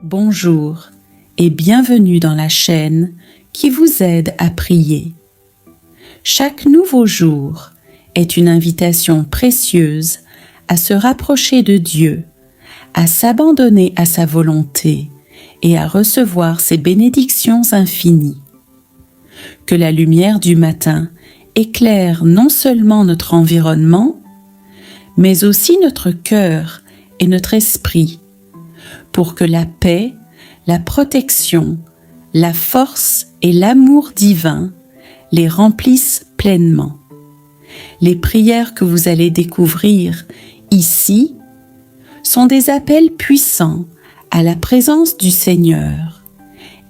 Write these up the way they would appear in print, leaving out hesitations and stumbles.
Bonjour et bienvenue dans la chaîne qui vous aide à prier. Chaque nouveau jour est une invitation précieuse à se rapprocher de Dieu, à s'abandonner à sa volonté et à recevoir ses bénédictions infinies. Que la lumière du matin éclaire non seulement notre environnement, mais aussi notre cœur et notre esprit, pour que la paix, la protection, la force et l'amour divin les remplissent pleinement. Les prières que vous allez découvrir ici sont des appels puissants à la présence du Seigneur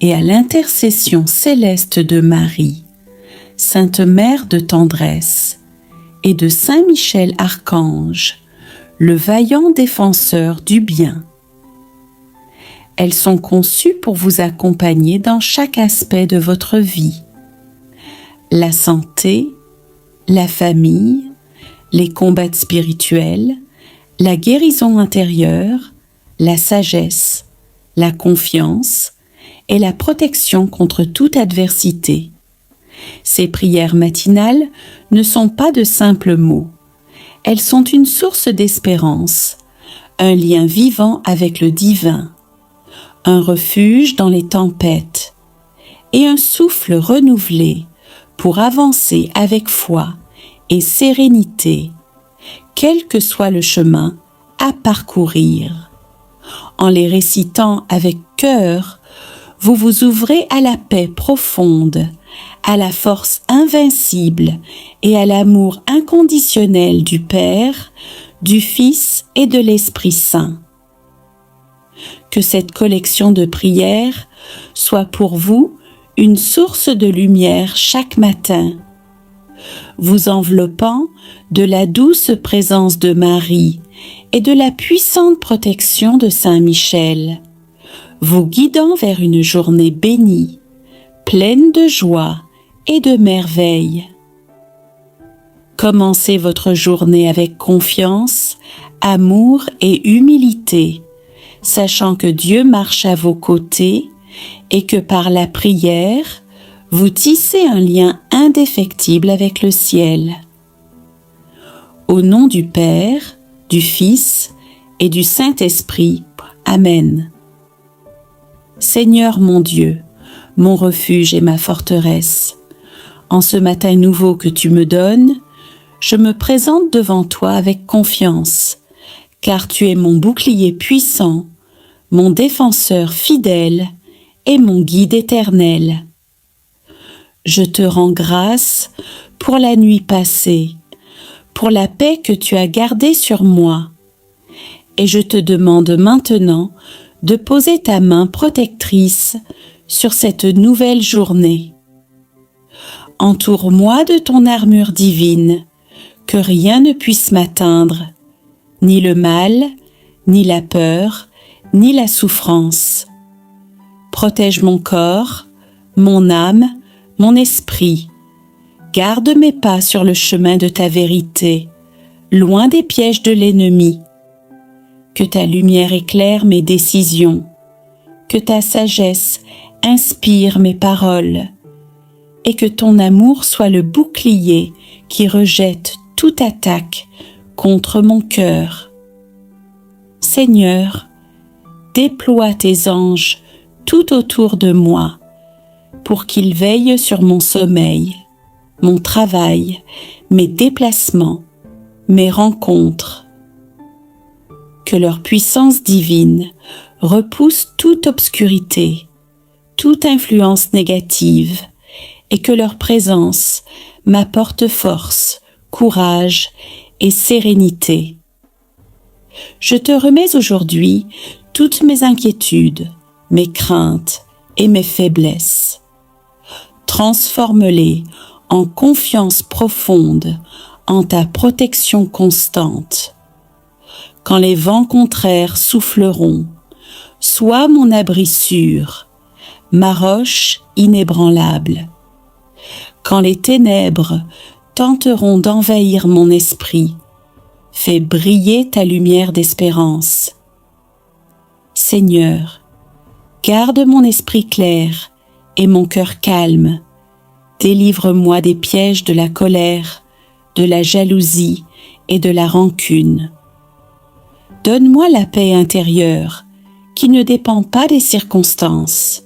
et à l'intercession céleste de Marie, Sainte Mère de tendresse, et de Saint Michel Archange, le vaillant défenseur du bien. Elles sont conçues pour vous accompagner dans chaque aspect de votre vie. La santé, la famille, les combats spirituels, la guérison intérieure, la sagesse, la confiance et la protection contre toute adversité. Ces prières matinales ne sont pas de simples mots. Elles sont une source d'espérance, un lien vivant avec le divin, un refuge dans les tempêtes et un souffle renouvelé pour avancer avec foi et sérénité, quel que soit le chemin à parcourir. En les récitant avec cœur, vous vous ouvrez à la paix profonde, à la force invincible et à l'amour inconditionnel du Père, du Fils et de l'Esprit Saint. Que cette collection de prières soit pour vous une source de lumière chaque matin, vous enveloppant de la douce présence de Marie et de la puissante protection de Saint Michel, vous guidant vers une journée bénie, pleine de joie et de merveilles. Commencez votre journée avec confiance, amour et humilité, sachant que Dieu marche à vos côtés et que par la prière, vous tissez un lien indéfectible avec le ciel. Au nom du Père, du Fils et du Saint-Esprit. Amen. Seigneur mon Dieu, mon refuge et ma forteresse, en ce matin nouveau que tu me donnes, je me présente devant toi avec confiance, car tu es mon bouclier puissant, mon défenseur fidèle et mon guide éternel. Je te rends grâce pour la nuit passée, pour la paix que tu as gardée sur moi, et je te demande maintenant de poser ta main protectrice sur cette nouvelle journée. Entoure-moi de ton armure divine, que rien ne puisse m'atteindre, ni le mal, ni la peur, ni la souffrance. Protège mon corps, mon âme, mon esprit. Garde mes pas sur le chemin de ta vérité, loin des pièges de l'ennemi. Que ta lumière éclaire mes décisions, que ta sagesse inspire mes paroles, et que ton amour soit le bouclier qui rejette toute attaque contre mon cœur. Seigneur, déploie tes anges tout autour de moi, pour qu'ils veillent sur mon sommeil, mon travail, mes déplacements, mes rencontres. Que leur puissance divine repousse toute obscurité, toute influence négative, et que leur présence m'apporte force, courage et sérénité. Je te remets aujourd'hui toutes mes inquiétudes, mes craintes et mes faiblesses. Transforme-les en confiance profonde en ta protection constante. Quand les vents contraires souffleront, sois mon abri sûr, ma roche inébranlable. Quand les ténèbres tenteront d'envahir mon esprit, fais briller ta lumière d'espérance. Seigneur, Garde mon esprit clair et mon cœur calme. Délivre-moi des pièges de la colère, de la jalousie et de la rancune. Donne-moi la paix intérieure qui ne dépend pas des circonstances,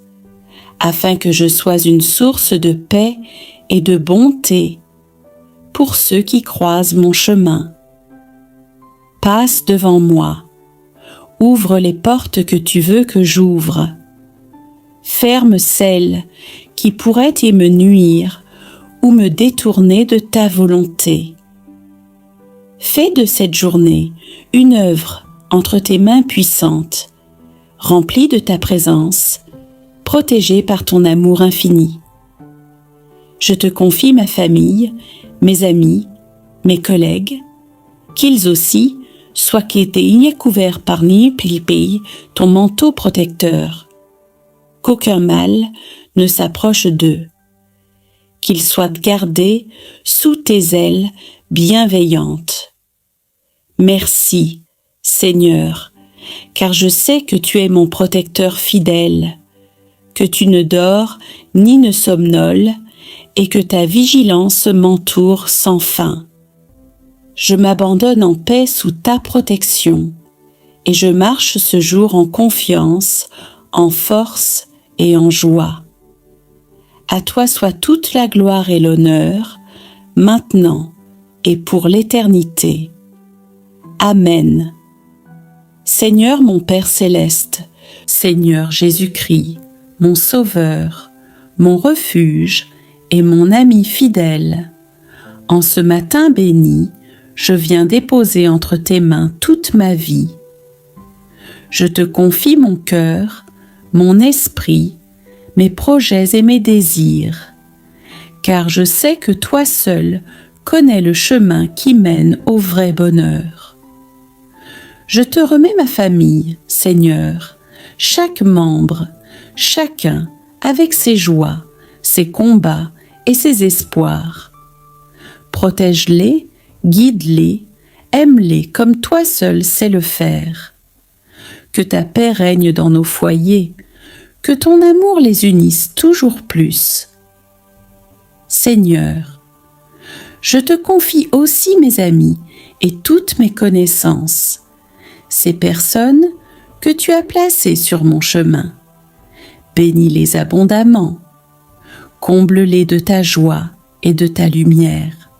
afin que je sois une source de paix et de bonté pour ceux qui croisent mon chemin. Passe devant moi, ouvre les portes que tu veux que j'ouvre, ferme celles qui pourraient y me nuire ou me détourner de ta volonté. Fais de cette journée une œuvre entre tes mains puissantes, remplie de ta présence, protégée par ton amour infini. Je te confie ma famille, mes amis, mes collègues, qu'ils aussi soient quedéi couverts par Niplipei, ton manteau protecteur, qu'aucun mal ne s'approche d'eux, qu'ils soient gardés sous tes ailes bienveillantes. Merci, Seigneur, car je sais que tu es mon protecteur fidèle, que tu ne dors ni ne somnoles, et que ta vigilance m'entoure sans fin. Je m'abandonne en paix sous ta protection, et je marche ce jour en confiance, en force et en joie. À toi soit toute la gloire et l'honneur, maintenant et pour l'éternité. Amen. Seigneur mon Père céleste, Seigneur Jésus-Christ, mon Sauveur, mon refuge et mon ami fidèle, en ce matin béni, je viens déposer entre tes mains toute ma vie. Je te confie mon cœur, mon esprit, mes projets et mes désirs, car je sais que toi seul connais le chemin qui mène au vrai bonheur. Je te remets ma famille, Seigneur, chaque membre, chacun avec ses joies, ses combats et ses espoirs. Protège-les, guide-les, aime-les comme toi seul sais le faire. Que ta paix règne dans nos foyers, que ton amour les unisse toujours plus. Seigneur, je te confie aussi mes amis et toutes mes connaissances, ces personnes que tu as placées sur mon chemin. Bénis-les abondamment, comble-les de ta joie et de ta lumière.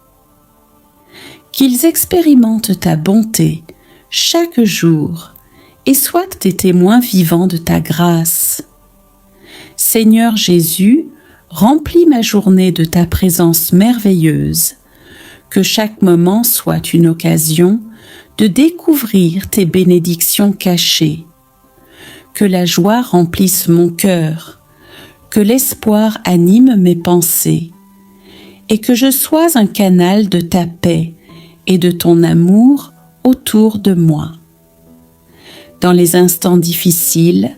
Qu'ils expérimentent ta bonté chaque jour et soient des témoins vivants de ta grâce. Seigneur Jésus, remplis ma journée de ta présence merveilleuse, que chaque moment soit une occasion de découvrir tes bénédictions cachées, que la joie remplisse mon cœur, que l'espoir anime mes pensées, et que je sois un canal de ta paix et de ton amour autour de moi. Dans les instants difficiles,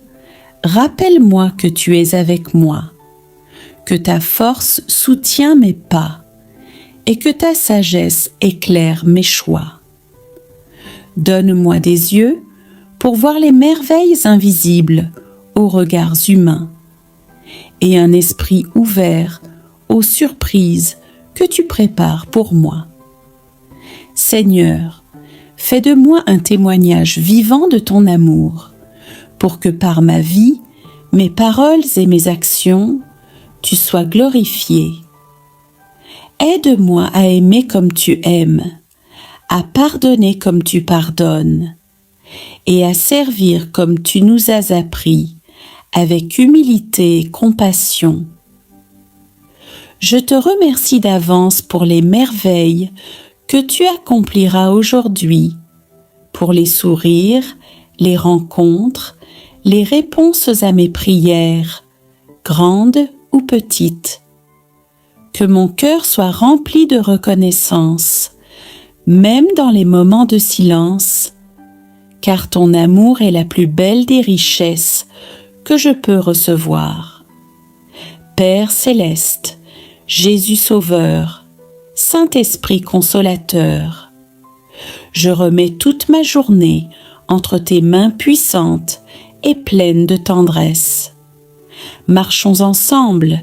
rappelle-moi que tu es avec moi, que ta force soutient mes pas et que ta sagesse éclaire mes choix. Donne-moi des yeux pour voir les merveilles invisibles aux regards humains et un esprit ouvert aux surprises que tu prépares pour moi. Seigneur, fais de moi un témoignage vivant de ton amour, pour que par ma vie, mes paroles et mes actions, tu sois glorifié. Aide-moi à aimer comme tu aimes, à pardonner comme tu pardonnes, et à servir comme tu nous as appris, avec humilité et compassion. Je te remercie d'avance pour les merveilles que tu accompliras aujourd'hui, pour les sourires, les rencontres, les réponses à mes prières, grandes ou petites. Que mon cœur soit rempli de reconnaissance, même dans les moments de silence, car ton amour est la plus belle des richesses que je peux recevoir. Père céleste, Jésus Sauveur, Saint-Esprit consolateur, je remets toute ma journée entre tes mains puissantes et pleines de tendresse. Marchons ensemble,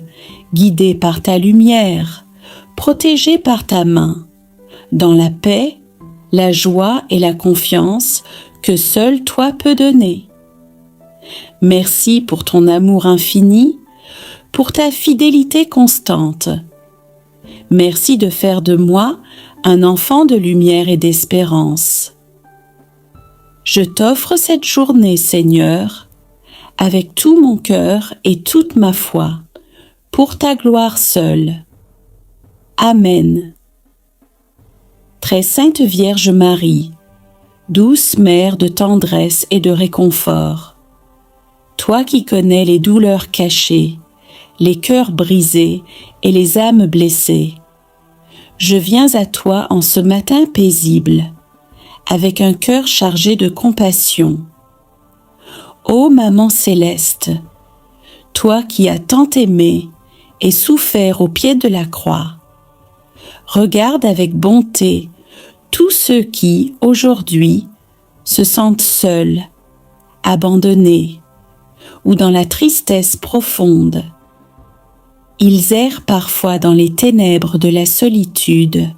guidés par ta lumière, protégés par ta main, dans la paix, la joie et la confiance que seul toi peux donner. Merci pour ton amour infini, pour ta fidélité constante. Merci de faire de moi un enfant de lumière et d'espérance. Je t'offre cette journée, Seigneur, avec tout mon cœur et toute ma foi, pour ta gloire seule. Amen. Très sainte Vierge Marie, douce mère de tendresse et de réconfort, toi qui connais les douleurs cachées, les cœurs brisés et les âmes blessées, je viens à toi en ce matin paisible, avec un cœur chargé de compassion. Ô Maman céleste, toi qui as tant aimé et souffert au pied de la croix, regarde avec bonté tous ceux qui, aujourd'hui, se sentent seuls, abandonnés ou dans la tristesse profonde. Ils errent parfois dans les ténèbres de la solitude,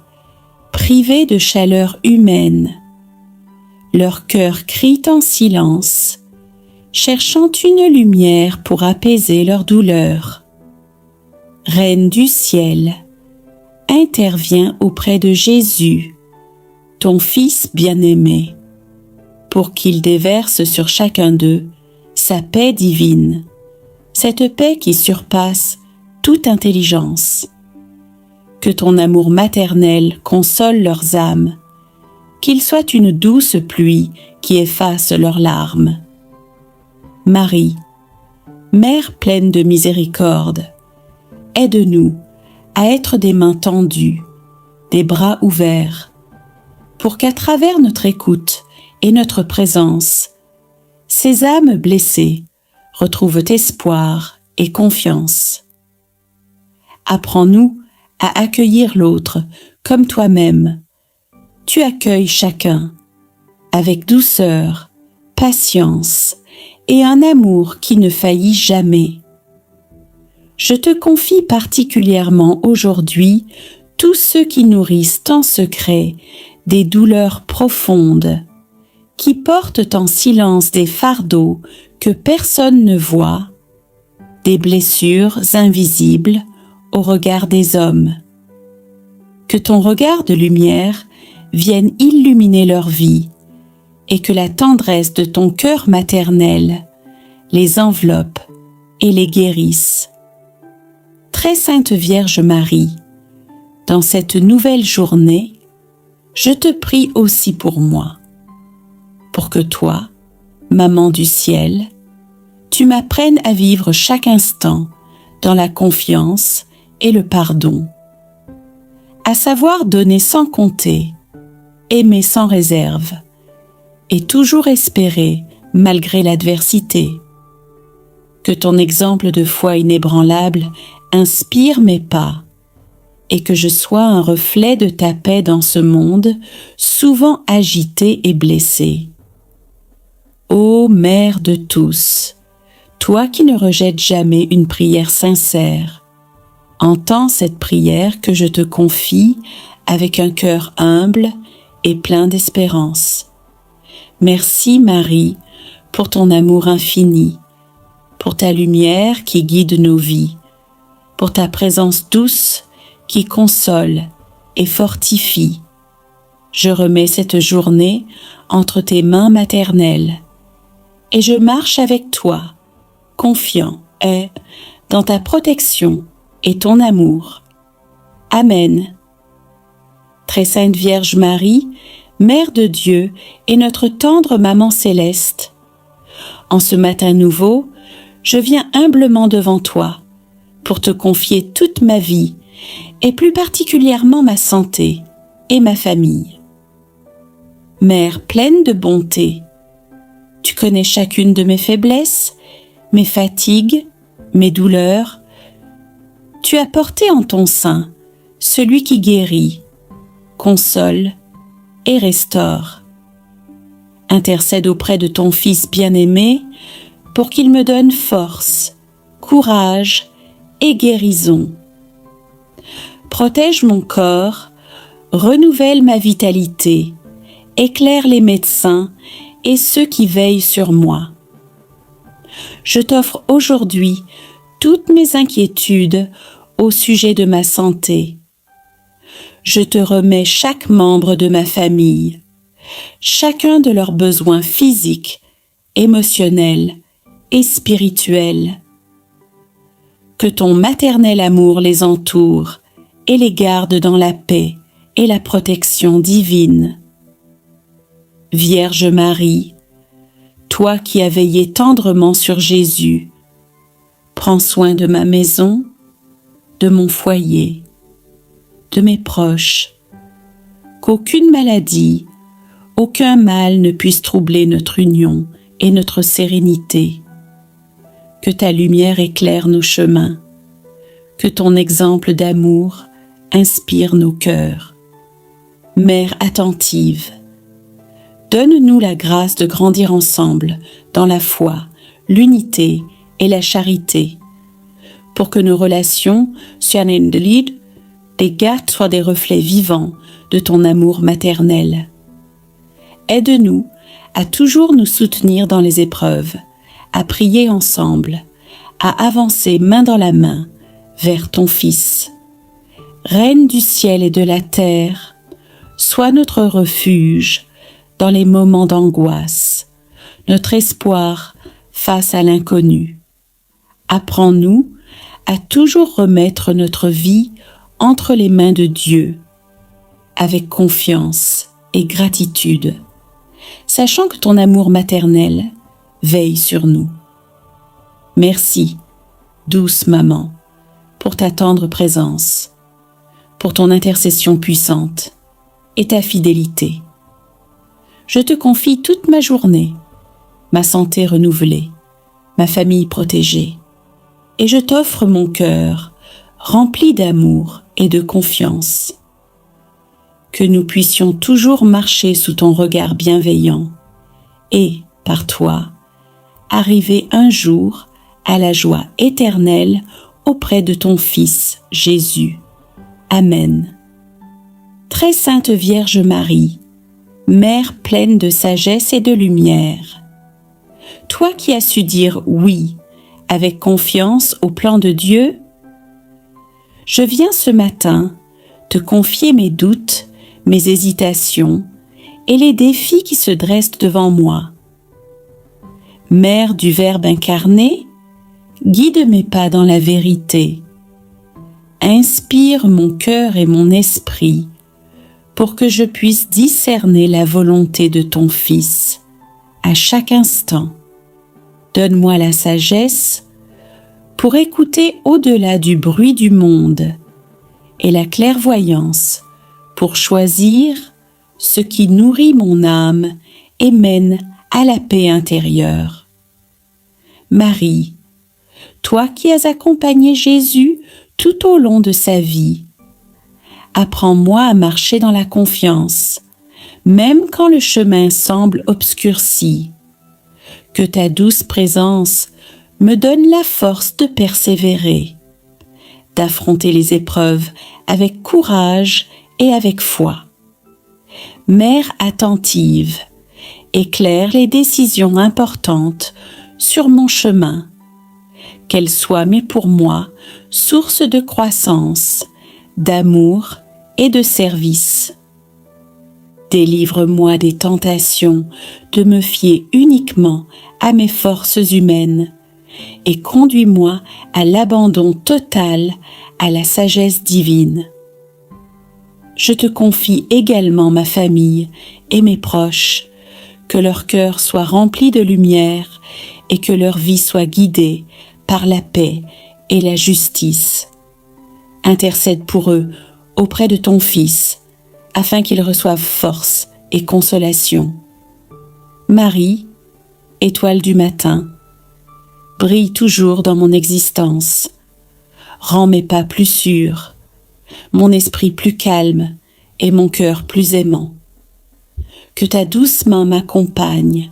privés de chaleur humaine. Leur cœur crie en silence, cherchant une lumière pour apaiser leur douleur. Reine du ciel, interviens auprès de Jésus, ton Fils bien-aimé, pour qu'il déverse sur chacun d'eux sa paix divine, cette paix qui surpasse toute intelligence. Que ton amour maternel console leurs âmes, qu'il soit une douce pluie qui efface leurs larmes. Marie, Mère pleine de miséricorde, aide-nous à être des mains tendues, des bras ouverts, pour qu'à travers notre écoute et notre présence, ces âmes blessées retrouvent espoir et confiance. Apprends-nous à accueillir l'autre comme toi-même. Tu accueilles chacun avec douceur, patience et un amour qui ne faillit jamais. Je te confie particulièrement aujourd'hui tous ceux qui nourrissent en secret des douleurs profondes, qui portent en silence des fardeaux que personne ne voit, des blessures invisibles au regard des hommes. Que ton regard de lumière vienne illuminer leur vie et que la tendresse de ton cœur maternel les enveloppe et les guérisse. Très sainte Vierge Marie, dans cette nouvelle journée, je te prie aussi pour moi, pour que toi, Maman du ciel, tu m'apprennes à vivre chaque instant dans la confiance et le pardon, à savoir donner sans compter, aimer sans réserve et toujours espérer malgré l'adversité. Que ton exemple de foi inébranlable inspire mes pas et que je sois un reflet de ta paix dans ce monde souvent agité et blessé. Ô Mère de tous, toi qui ne rejettes jamais une prière sincère, entends cette prière que je te confie avec un cœur humble et plein d'espérance. Merci Marie pour ton amour infini, pour ta lumière qui guide nos vies, pour ta présence douce qui console et fortifie. Je remets cette journée entre tes mains maternelles et je marche avec toi, confiant et dans ta protection et ton amour. Amen. Très sainte Vierge Marie, Mère de Dieu et notre tendre Maman céleste, en ce matin nouveau, je viens humblement devant toi pour te confier toute ma vie et plus particulièrement ma santé et ma famille. Mère pleine de bonté, tu connais chacune de mes faiblesses, mes fatigues, mes douleurs. Tu as porté en ton sein celui qui guérit, console et restaure. Intercède auprès de ton Fils bien-aimé pour qu'il me donne force, courage et guérison. Protège mon corps, renouvelle ma vitalité, éclaire les médecins et ceux qui veillent sur moi. Je t'offre aujourd'hui toutes mes inquiétudes au sujet de ma santé. Je te remets chaque membre de ma famille, chacun de leurs besoins physiques, émotionnels et spirituels. Que ton maternel amour les entoure et les garde dans la paix et la protection divine. Vierge Marie, toi qui as veillé tendrement sur Jésus, prends soin de ma maison, de mon foyer, de mes proches, qu'aucune maladie, aucun mal ne puisse troubler notre union et notre sérénité. Que ta lumière éclaire nos chemins, que ton exemple d'amour inspire nos cœurs. Mère attentive, donne-nous la grâce de grandir ensemble dans la foi, l'unité et la charité, pour que nos relations soient des reflets vivants de ton amour maternel. Aide-nous à toujours nous soutenir dans les épreuves, à prier ensemble, à avancer main dans la main vers ton Fils. Reine du ciel et de la terre, sois notre refuge dans les moments d'angoisse, notre espoir face à l'inconnu. Apprends-nous à toujours remettre notre vie entre les mains de Dieu, avec confiance et gratitude, sachant que ton amour maternel veille sur nous. Merci, douce maman, pour ta tendre présence, pour ton intercession puissante et ta fidélité. Je te confie toute ma journée, ma santé renouvelée, ma famille protégée, et je t'offre mon cœur rempli d'amour et de confiance. Que nous puissions toujours marcher sous ton regard bienveillant et, par toi, arriver un jour à la joie éternelle auprès de ton Fils Jésus. Amen. Très sainte Vierge Marie, Mère pleine de sagesse et de lumière, toi qui as su dire oui avec confiance au plan de Dieu, je viens ce matin te confier mes doutes, mes hésitations et les défis qui se dressent devant moi. Mère du Verbe incarné, guide mes pas dans la vérité. Inspire mon cœur et mon esprit pour que je puisse discerner la volonté de ton Fils à chaque instant. Donne-moi la sagesse pour écouter au-delà du bruit du monde et la clairvoyance pour choisir ce qui nourrit mon âme et mène à la paix intérieure. Marie, toi qui as accompagné Jésus tout au long de sa vie, apprends-moi à marcher dans la confiance, même quand le chemin semble obscurci. Que ta douce présence me donne la force de persévérer, d'affronter les épreuves avec courage et avec foi. Mère attentive, éclaire les décisions importantes sur mon chemin, qu'elles soient, mais pour moi, source de croissance, d'amour et de service. Délivre-moi des tentations de me fier uniquement à mes forces humaines et conduis-moi à l'abandon total à la sagesse divine. Je te confie également ma famille et mes proches, que leur cœur soit rempli de lumière et que leur vie soit guidée par la paix et la justice. Intercède pour eux auprès de ton Fils, afin qu'ils reçoivent force et consolation. Marie, étoile du matin, brille toujours dans mon existence. Rends mes pas plus sûrs, mon esprit plus calme et mon cœur plus aimant. Que ta douce main m'accompagne,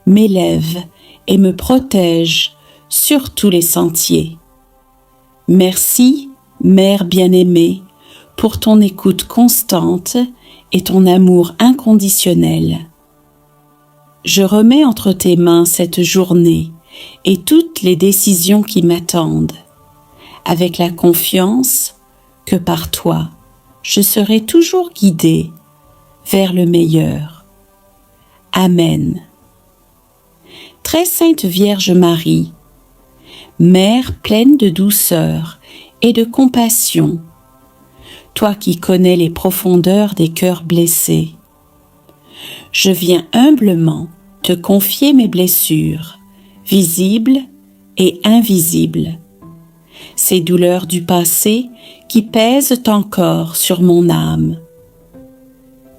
m'élève et me protège sur tous les sentiers. Merci, Mère bien-aimée, pour ton écoute constante et ton amour inconditionnel. Je remets entre tes mains cette journée et toutes les décisions qui m'attendent, avec la confiance que par toi, je serai toujours guidée vers le meilleur. Amen. Très sainte Vierge Marie, Mère pleine de douceur et de compassion, toi qui connais les profondeurs des cœurs blessés, je viens humblement te confier mes blessures, visibles et invisibles, ces douleurs du passé qui pèsent encore sur mon âme.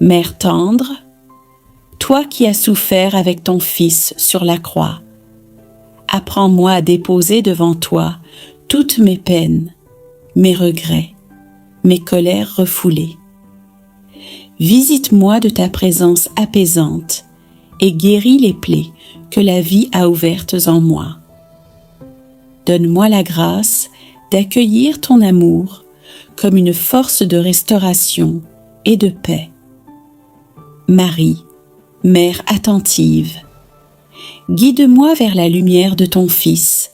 Mère tendre, toi qui as souffert avec ton Fils sur la croix, apprends-moi à déposer devant toi toutes mes peines, mes regrets, mes colères refoulées. Visite-moi de ta présence apaisante et guéris les plaies que la vie a ouvertes en moi. Donne-moi la grâce d'accueillir ton amour comme une force de restauration et de paix. Marie, Mère attentive, guide-moi vers la lumière de ton Fils,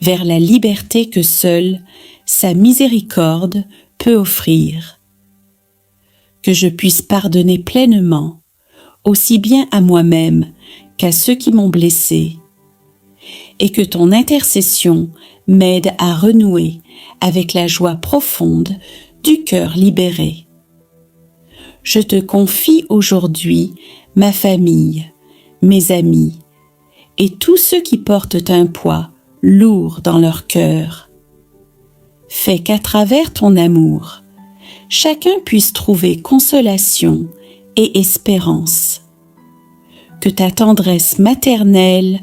vers la liberté que seule sa miséricorde peut offrir. Que je puisse pardonner pleinement, aussi bien à moi-même qu'à ceux qui m'ont blessé, et que ton intercession m'aide à renouer avec la joie profonde du cœur libéré. Je te confie aujourd'hui ma famille, mes amis, et tous ceux qui portent un poids lourd dans leur cœur. Fais qu'à travers ton amour, chacun puisse trouver consolation et espérance. Que ta tendresse maternelle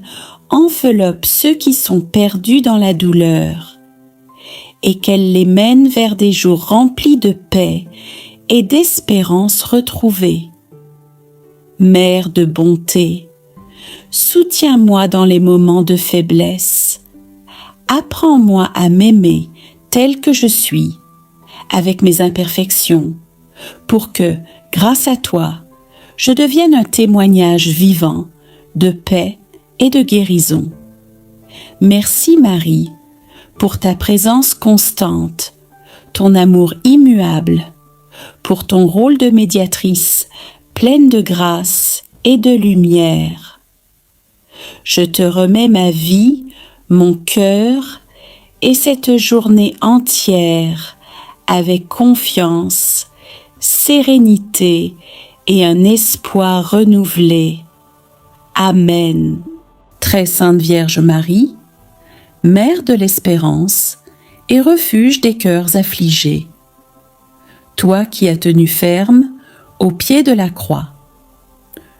enveloppe ceux qui sont perdus dans la douleur et qu'elle les mène vers des jours remplis de paix et d'espérance retrouvée. Mère de bonté, soutiens-moi dans les moments de faiblesse. Apprends-moi à m'aimer tel que je suis, avec mes imperfections, pour que, grâce à toi, je devienne un témoignage vivant de paix et de guérison. Merci Marie pour ta présence constante, ton amour immuable, pour ton rôle de médiatrice pleine de grâce et de lumière. Je te remets ma vie, mon cœur et cette journée entière avec confiance, sérénité et un espoir renouvelé. Amen. Très sainte Vierge Marie, Mère de l'espérance et refuge des cœurs affligés, toi qui as tenu ferme au pied de la croix,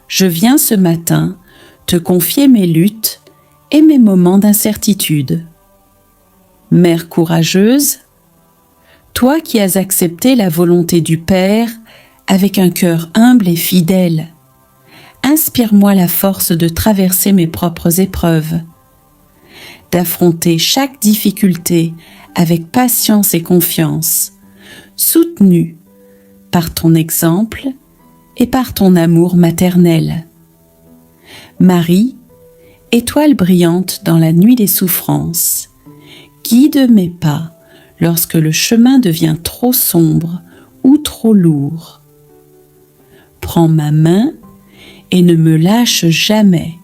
je viens ce matin te confier mes luttes et mes moments d'incertitude. Mère courageuse, toi qui as accepté la volonté du Père avec un cœur humble et fidèle, inspire-moi la force de traverser mes propres épreuves, d'affronter chaque difficulté avec patience et confiance, soutenue par ton exemple et par ton amour maternel. Marie, étoile brillante dans la nuit des souffrances, guide mes pas lorsque le chemin devient trop sombre ou trop lourd. Prends ma main et ne me lâche jamais.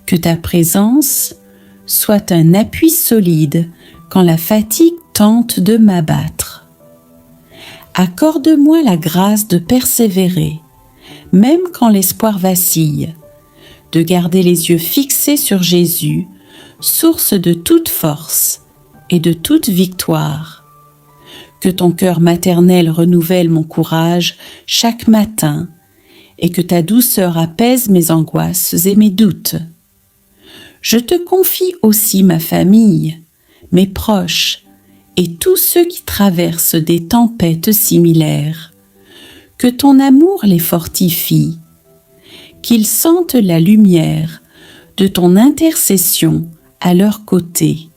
Que ta présence soit un appui solide quand la fatigue tente de m'abattre. Accorde-moi la grâce de persévérer, même quand l'espoir vacille, de garder les yeux fixés sur Jésus, source de toute force et de toute victoire. Que ton cœur maternel renouvelle mon courage chaque matin et que ta douceur apaise mes angoisses et mes doutes. Je te confie aussi ma famille, mes proches et tous ceux qui traversent des tempêtes similaires. Que ton amour les fortifie, qu'ils sentent la lumière de ton intercession à leur côté.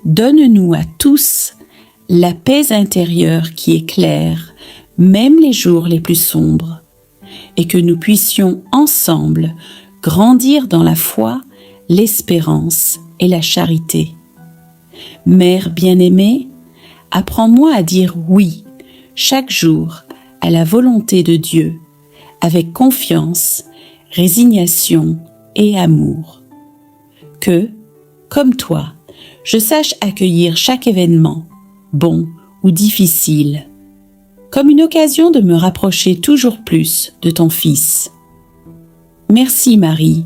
Donne-nous à tous la paix intérieure qui éclaire même les jours les plus sombres, et que nous puissions ensemble grandir dans la foi, l'espérance et la charité. Mère bien-aimée, apprends-moi à dire oui chaque jour à la volonté de Dieu, avec confiance, résignation et amour. Que, comme toi, je sache accueillir chaque événement, bon ou difficile, comme une occasion de me rapprocher toujours plus de ton Fils. Merci Marie,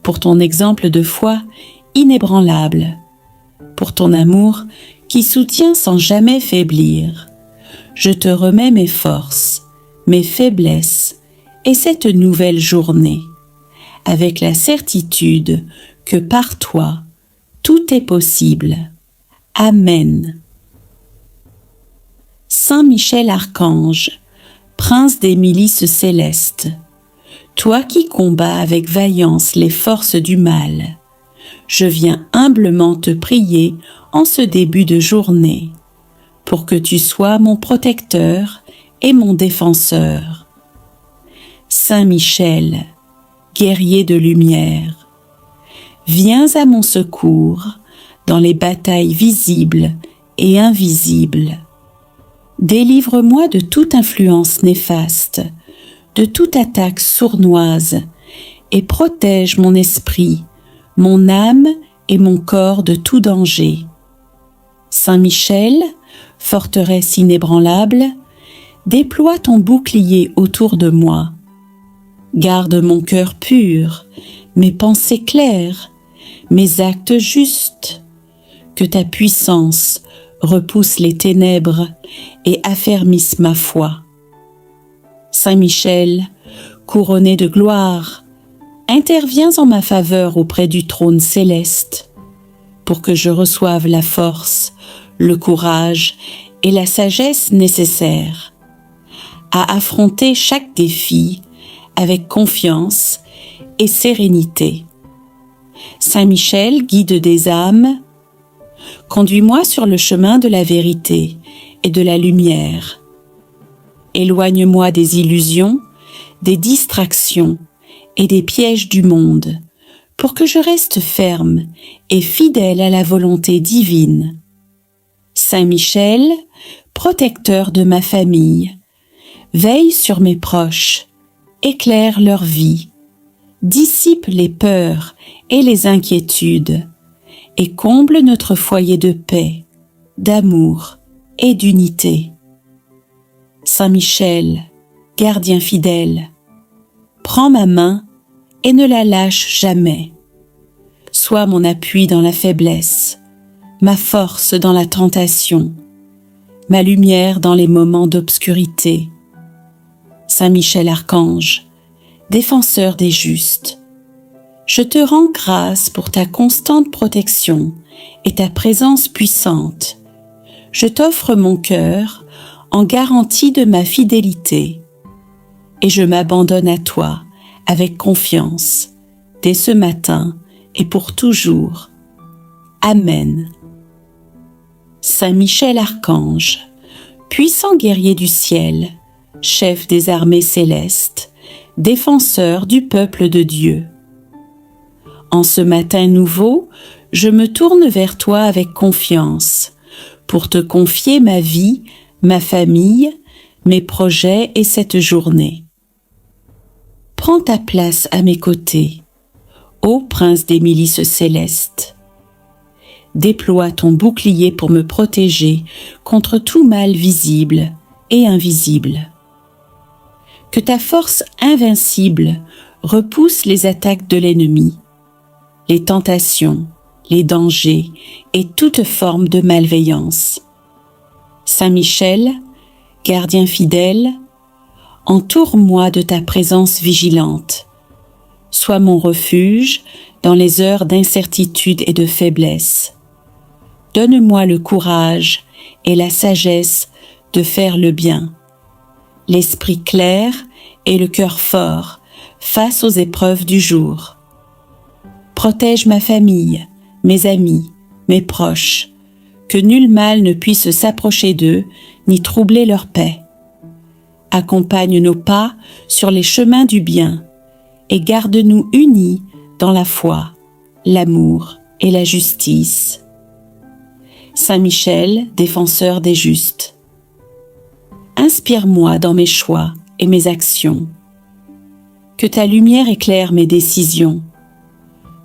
pour ton exemple de foi inébranlable, pour ton amour qui soutient sans jamais faiblir. Je te remets mes forces, mes faiblesses et cette nouvelle journée, avec la certitude que par toi, tout est possible. Amen. Saint Michel Archange, prince des milices célestes, toi qui combats avec vaillance les forces du mal, je viens humblement te prier en ce début de journée, pour que tu sois mon protecteur et mon défenseur. Saint Michel, guerrier de lumière, viens à mon secours dans les batailles visibles et invisibles. Délivre-moi de toute influence néfaste, de toute attaque sournoise, et protège mon esprit, mon âme et mon corps de tout danger. Saint Michel, forteresse inébranlable, déploie ton bouclier autour de moi. Garde mon cœur pur, mes pensées claires, mes actes justes. Que ta puissance repousse les ténèbres et affermisse ma foi. Saint Michel, couronné de gloire, interviens en ma faveur auprès du trône céleste, pour que je reçoive la force, le courage et la sagesse nécessaires à affronter chaque défi avec confiance et sérénité. Saint Michel, guide des âmes, conduis-moi sur le chemin de la vérité et de la lumière. Éloigne-moi des illusions, des distractions et des pièges du monde, pour que je reste ferme et fidèle à la volonté divine. Saint Michel, protecteur de ma famille, veille sur mes proches, éclaire leur vie, dissipe les peurs et les inquiétudes, et comble notre foyer de paix, d'amour et d'unité. Saint Michel, gardien fidèle, prends ma main et ne la lâche jamais. Sois mon appui dans la faiblesse, ma force dans la tentation, ma lumière dans les moments d'obscurité. Saint Michel Archange, défenseur des justes, je te rends grâce pour ta constante protection et ta présence puissante. Je t'offre mon cœur en garantie de ma fidélité, et je m'abandonne à toi avec confiance, dès ce matin et pour toujours. Amen. Saint Michel Archange, puissant guerrier du ciel, chef des armées célestes, défenseur du peuple de Dieu. En ce matin nouveau, je me tourne vers toi avec confiance, pour te confier ma vie, ma famille, mes projets et cette journée. Prends ta place à mes côtés, ô prince des milices célestes. Déploie ton bouclier pour me protéger contre tout mal visible et invisible. Que ta force invincible repousse les attaques de l'ennemi, les tentations, les dangers et toute forme de malveillance. Saint Michel, gardien fidèle, entoure-moi de ta présence vigilante. Sois mon refuge dans les heures d'incertitude et de faiblesse. Donne-moi le courage et la sagesse de faire le bien, l'esprit clair et le cœur fort face aux épreuves du jour. Protège ma famille, mes amis, mes proches, que nul mal ne puisse s'approcher d'eux, ni troubler leur paix. Accompagne nos pas sur les chemins du bien, et garde-nous unis dans la foi, l'amour et la justice. Saint Michel, défenseur des justes, inspire-moi dans mes choix et mes actions. Que ta lumière éclaire mes décisions,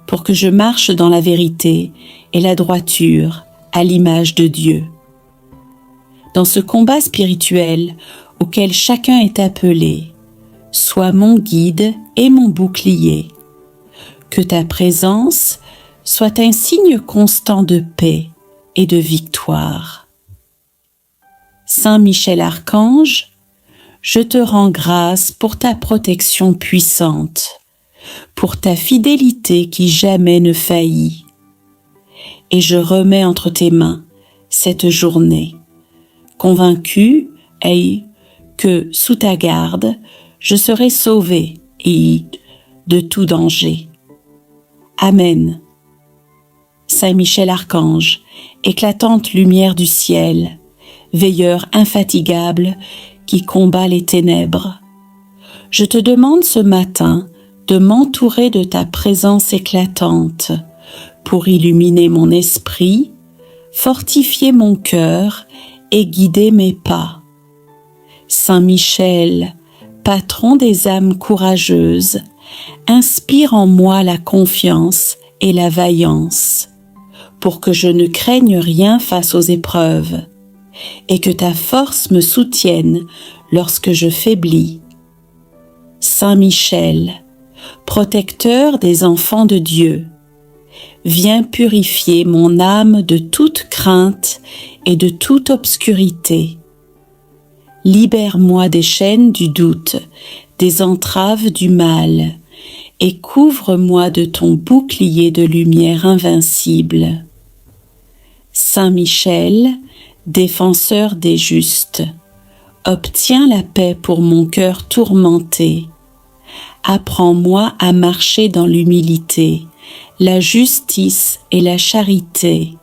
pour que je marche dans la vérité et la droiture à l'image de Dieu. Dans ce combat spirituel auquel chacun est appelé, sois mon guide et mon bouclier. Que ta présence soit un signe constant de paix et de victoire. Saint Michel Archange, je te rends grâce pour ta protection puissante, pour ta fidélité qui jamais ne faillit. Et je remets entre tes mains cette journée, convaincu que sous ta garde, je serai sauvé et de tout danger. Amen. Saint Michel Archange, éclatante lumière du ciel, veilleur infatigable qui combat les ténèbres, je te demande ce matin de m'entourer de ta présence éclatante pour illuminer mon esprit, fortifier mon cœur et guider mes pas. Saint Michel, patron des âmes courageuses, inspire en moi la confiance et la vaillance, pour que je ne craigne rien face aux épreuves, et que ta force me soutienne lorsque je faiblis. Saint Michel, protecteur des enfants de Dieu, viens purifier mon âme de toute crainte et de toute obscurité. Libère-moi des chaînes du doute, des entraves du mal, et couvre-moi de ton bouclier de lumière invincible. Saint Michel, défenseur des justes, obtiens la paix pour mon cœur tourmenté. Apprends-moi à marcher dans l'humilité, la justice et la charité.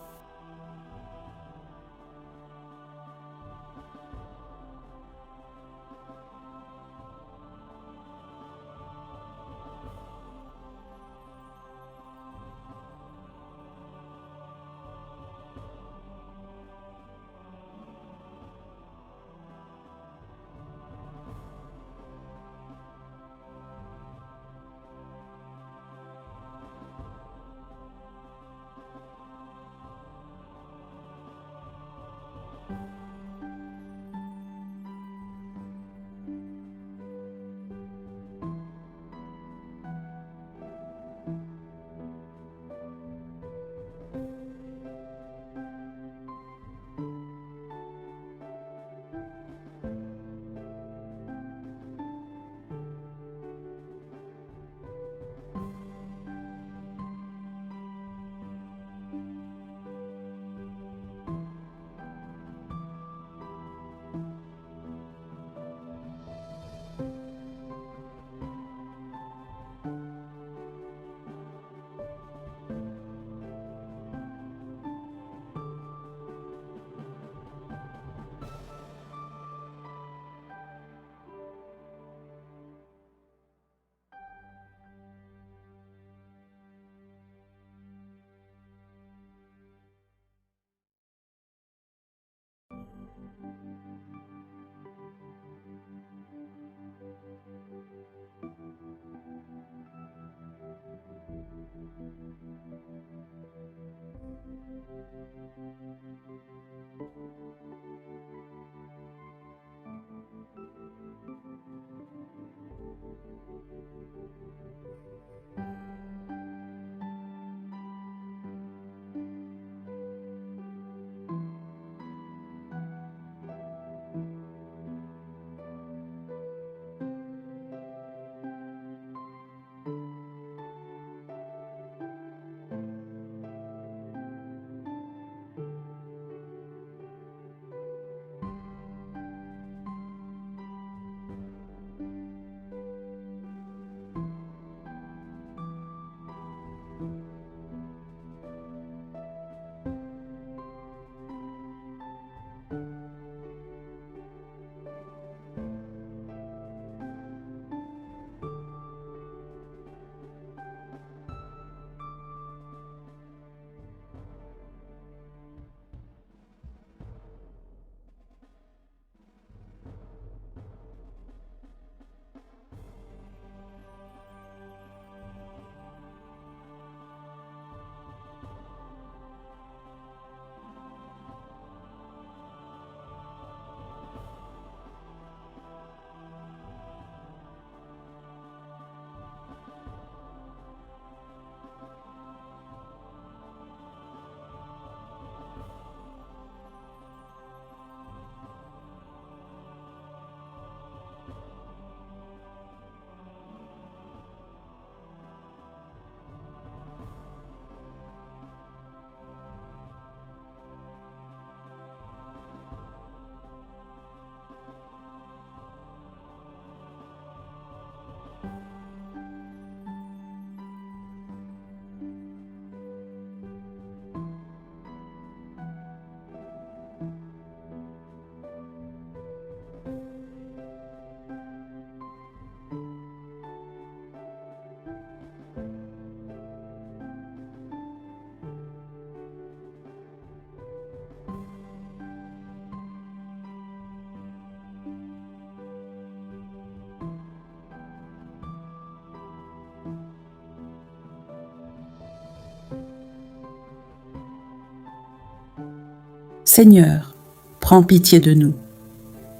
Seigneur, prends pitié de nous.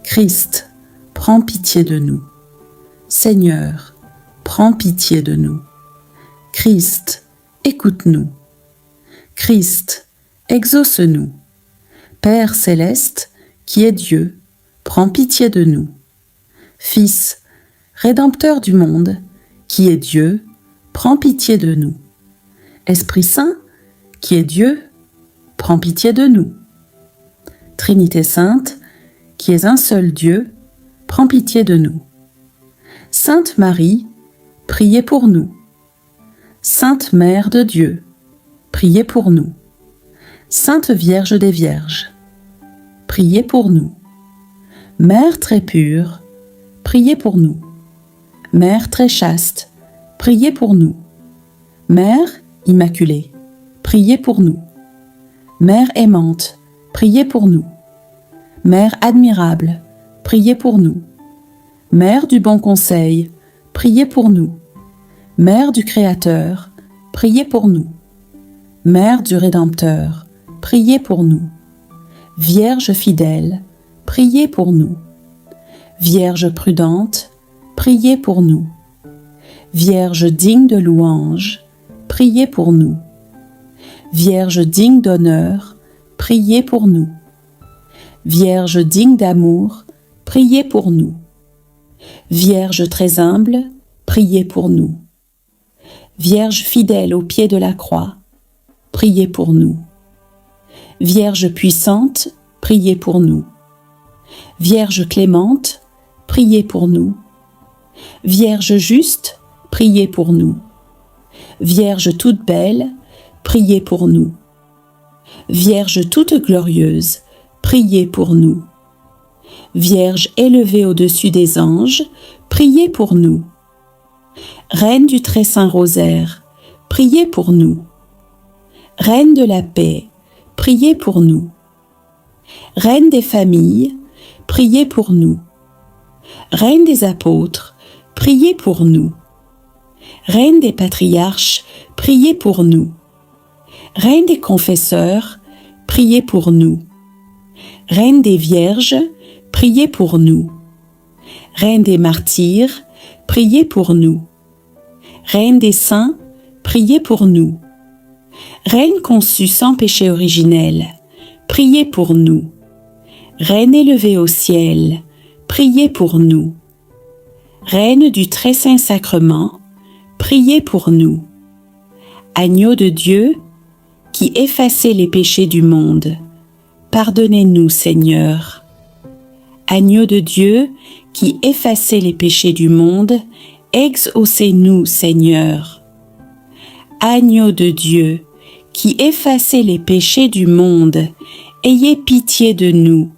Christ, prends pitié de nous. Seigneur, prends pitié de nous. Christ, écoute-nous. Christ, exauce-nous. Père céleste, qui est Dieu, prends pitié de nous. Fils, Rédempteur du monde, qui est Dieu, prends pitié de nous. Esprit Saint, qui est Dieu, prends pitié de nous. Trinité Sainte, qui est un seul Dieu, prends pitié de nous. Sainte Marie, priez pour nous. Sainte Mère de Dieu, priez pour nous. Sainte Vierge des Vierges, priez pour nous. Mère très pure, priez pour nous. Mère très chaste, priez pour nous. Mère immaculée, priez pour nous. Mère aimante, priez pour nous. Mère admirable, priez pour nous. Mère du bon conseil, priez pour nous. Mère du Créateur, priez pour nous. Mère du Rédempteur, priez pour nous. Vierge fidèle, priez pour nous. Vierge prudente, priez pour nous. Vierge digne de louange, priez pour nous. Vierge digne d'honneur, priez pour nous. Vierge digne d'amour, priez pour nous. Vierge très humble, priez pour nous. Vierge fidèle au pied de la croix, priez pour nous. Vierge puissante, priez pour nous. Vierge clémente, priez pour nous. Vierge juste, priez pour nous. Vierge toute belle, priez pour nous. Vierge toute glorieuse, priez pour nous. Vierge élevée au-dessus des anges, priez pour nous. Reine du très saint rosaire, priez pour nous. Reine de la paix, priez pour nous. Reine des familles, priez pour nous. Reine des apôtres, priez pour nous. Reine des patriarches, priez pour nous. Reine des confesseurs, priez pour nous. Reine des vierges, priez pour nous. Reine des martyrs, priez pour nous. Reine des saints, priez pour nous. Reine conçue sans péché originel, priez pour nous. Reine élevée au ciel, priez pour nous. Reine du très saint sacrement, priez pour nous. Agneau de Dieu, qui effacez les péchés du monde, pardonnez-nous, Seigneur. Agneau de Dieu, qui effacez les péchés du monde, exaucez-nous, Seigneur. Agneau de Dieu, qui effacez les péchés du monde, ayez pitié de nous.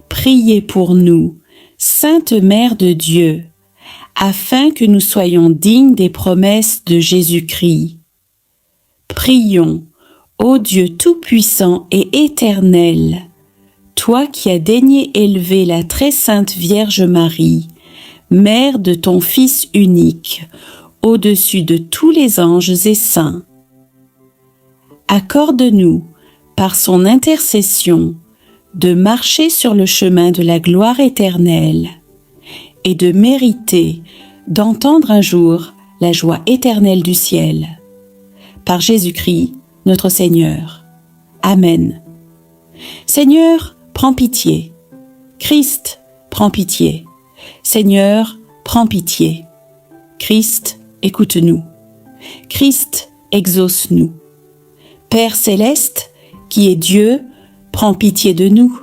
Priez pour nous, Sainte Mère de Dieu, afin que nous soyons dignes des promesses de Jésus-Christ. Prions, ô Dieu tout-puissant et éternel, toi qui as daigné élever la très sainte Vierge Marie, Mère de ton Fils unique, au-dessus de tous les anges et saints. Accorde-nous, par son intercession, de marcher sur le chemin de la gloire éternelle et de mériter d'entendre un jour la joie éternelle du ciel. Par Jésus-Christ, notre Seigneur. Amen. Seigneur, prends pitié. Christ, prends pitié. Seigneur, prends pitié. Christ, écoute-nous. Christ, exauce-nous. Père céleste, qui est Dieu, prends pitié de nous.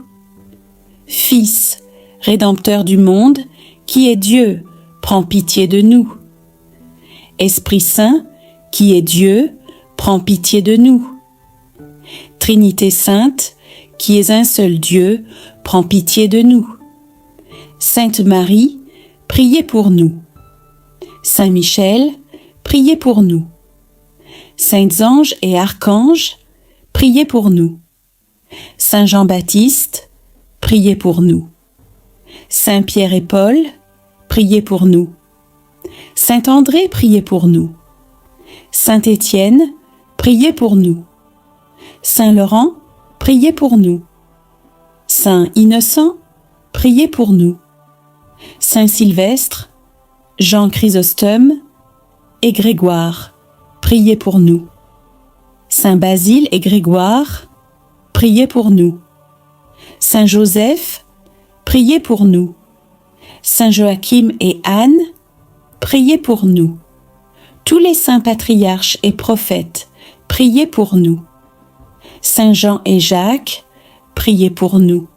Fils, Rédempteur du monde, qui est Dieu, prends pitié de nous. Esprit Saint, qui est Dieu, prends pitié de nous. Trinité Sainte, qui est un seul Dieu, prends pitié de nous. Sainte Marie, priez pour nous. Saint Michel, priez pour nous. Saints anges et archanges, priez pour nous. Saint Jean-Baptiste, priez pour nous. Saint Pierre et Paul, priez pour nous. Saint André, priez pour nous. Saint Étienne, priez pour nous. Saint Laurent, priez pour nous. Saint Innocent, priez pour nous. Saint Sylvestre, Jean Chrysostome et Grégoire, priez pour nous. Saint Basile et Grégoire, priez pour nous. Saint Joseph, priez pour nous. Saint Joachim et Anne, priez pour nous. Tous les saints patriarches et prophètes, priez pour nous. Saint Jean et Jacques, priez pour nous.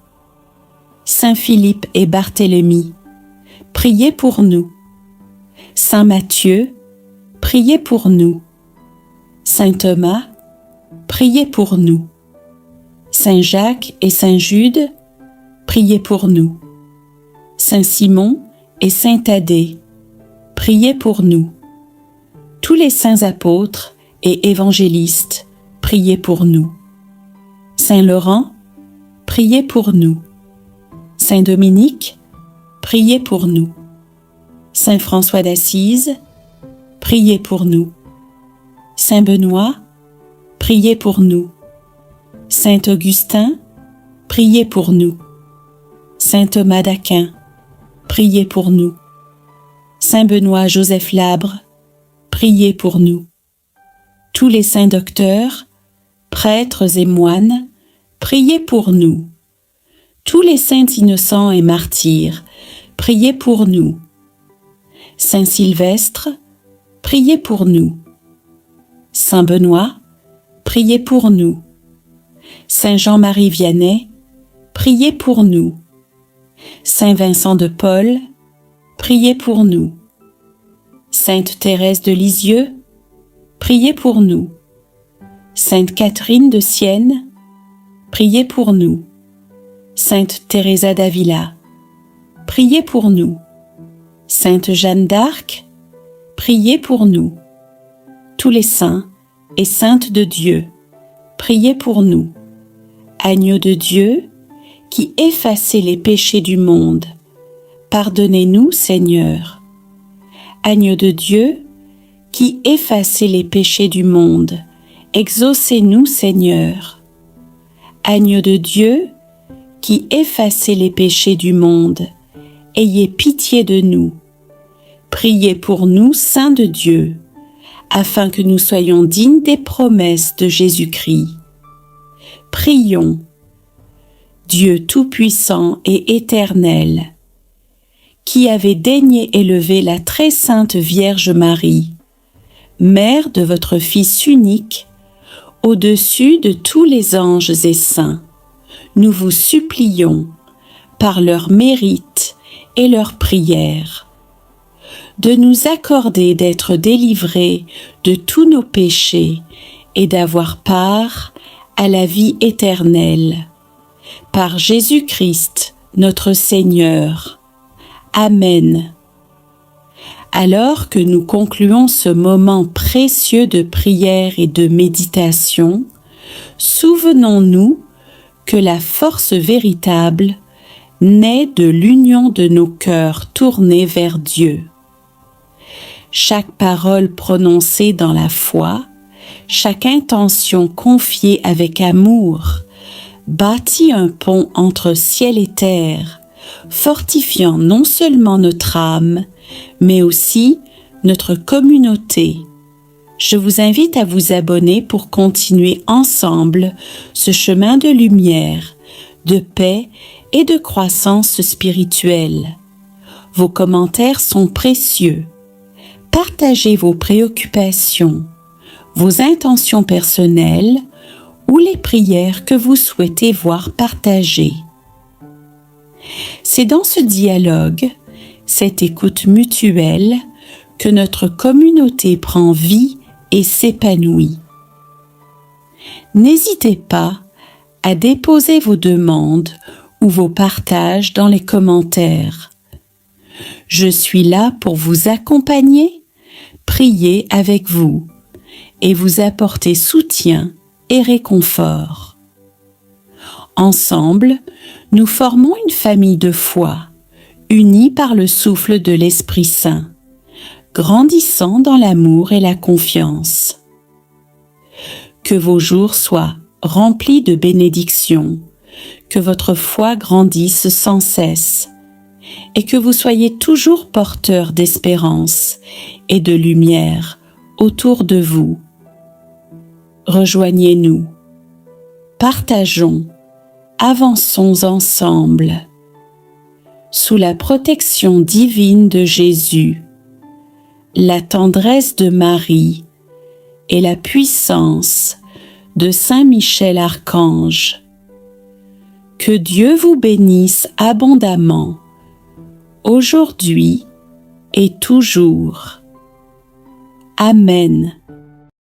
Saint Philippe et Barthélemy, priez pour nous. Saint Matthieu, priez pour nous. Saint Thomas, priez pour nous. Saint Jacques et Saint Jude, priez pour nous. Saint Simon et Saint Thaddée, priez pour nous. Tous les saints apôtres et évangélistes, priez pour nous. Saint Laurent, priez pour nous. Saint Dominique, priez pour nous. Saint François d'Assise, priez pour nous. Saint Benoît, priez pour nous. Saint Augustin, priez pour nous. Saint Thomas d'Aquin, priez pour nous. Saint Benoît Joseph Labre, priez pour nous. Tous les saints docteurs, prêtres et moines, priez pour nous. Tous les saints innocents et martyrs, priez pour nous. Saint Sylvestre, priez pour nous. Saint Benoît, priez pour nous. Saint Jean-Marie Vianney, priez pour nous. Saint Vincent de Paul, priez pour nous. Sainte Thérèse de Lisieux, priez pour nous. Sainte Catherine de Sienne, priez pour nous. Sainte Teresa d'Avila, priez pour nous. Sainte Jeanne d'Arc, priez pour nous. Tous les saints et saintes de Dieu, priez pour nous. Agneau de Dieu, qui effacez les péchés du monde, pardonnez-nous, Seigneur. Agneau de Dieu, qui effacez les péchés du monde, exaucez-nous, Seigneur. Agneau de Dieu, qui effacez les péchés du monde, ayez pitié de nous. Priez pour nous, saints de Dieu, afin que nous soyons dignes des promesses de Jésus-Christ. Prions. Dieu Tout-Puissant et Éternel, qui avez daigné élever la très sainte Vierge Marie, mère de votre Fils unique, au-dessus de tous les anges et saints, nous vous supplions, par leur mérite et leur prière, de nous accorder d'être délivrés de tous nos péchés et d'avoir part à la vie éternelle. Par Jésus-Christ, notre Seigneur. Amen. Alors que nous concluons ce moment précieux de prière et de méditation, souvenons-nous que la force véritable naît de l'union de nos cœurs tournés vers Dieu. Chaque parole prononcée dans la foi, chaque intention confiée avec amour, bâtit un pont entre ciel et terre, fortifiant non seulement notre âme, mais aussi notre communauté. Je vous invite à vous abonner pour continuer ensemble ce chemin de lumière, de paix et de croissance spirituelle. Vos commentaires sont précieux. Partagez vos préoccupations, vos intentions personnelles ou les prières que vous souhaitez voir partagées. C'est dans ce dialogue, cette écoute mutuelle, que notre communauté prend vie et s'épanouit. N'hésitez pas à déposer vos demandes ou vos partages dans les commentaires. Je suis là pour vous accompagner, prier avec vous et vous apporter soutien et réconfort. Ensemble, nous formons une famille de foi, unie par le souffle de l'Esprit Saint, grandissant dans l'amour et la confiance. Que vos jours soient remplie de bénédictions, que votre foi grandisse sans cesse et que vous soyez toujours porteur d'espérance et de lumière autour de vous. Rejoignez-nous, partageons, avançons ensemble. Sous la protection divine de Jésus, la tendresse de Marie et la puissance de Saint Michel Archange. Que Dieu vous bénisse abondamment, aujourd'hui et toujours. Amen.